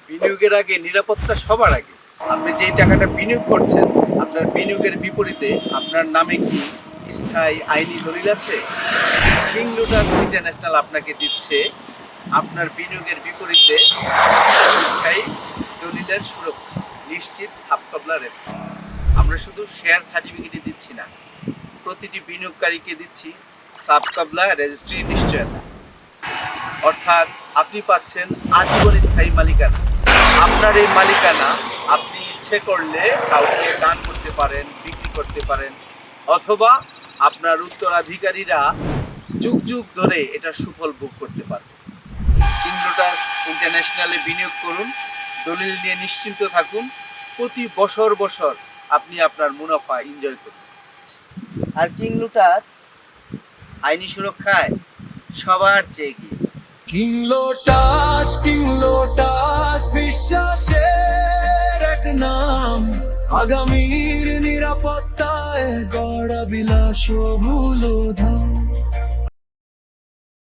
বিনিয়োগের আগে নিরাপত্তা সবার আগে। আপনি যেই টাকাটা বিনিয়োগ করছেন, আপনার বিনিয়োগের বিপরীতে আপনার নামে কি স্থায়ী আইনি দলিল আছে? কিং লুটাস ইন্টারন্যাশনাল আপনাকে দিচ্ছে আপনার বিনিয়োগের বিপরীতে স্থায়ী দলিলের সুরক্ষা, নিশ্চিত সাবকবলা রেজিস্ট্রি। আমরা শুধু শেয়ার সার্টিফিকেটই দিচ্ছি না, প্রতিটি বিনিয়োগকারীকে দিচ্ছি সাবকবলা রেজিস্ট্রি নিশ্চয়তা। অর্থাৎ আপনি পাচ্ছেন আজীবন স্থায়ী মালিকানা। আপনার এই মালিকানা আপনি ইচ্ছে করলে কাউকে দান করতে পারেন, বিক্রি করতে পারেন, অথবা আপনার উত্তরাধিকারীরা যুগ যুগ ধরে এটা সুফল ভোগ করতে পারবে। কিং লোটাস ইন্টারন্যাশনালে বিনিয়োগ করুন, দলিল নিয়ে নিশ্চিন্ত থাকুন, প্রতি বছর বছর আপনি আপনার মুনাফা এনজয় করুন। আর কিং লোটাস আইনি সুরক্ষায় সবার চেয়ে এগিয়ে। কিং লোটাস বিশ্বাসের এক নাম, আগামীর নিরাপত্তায় গড়া বিলাস ও মূলধন।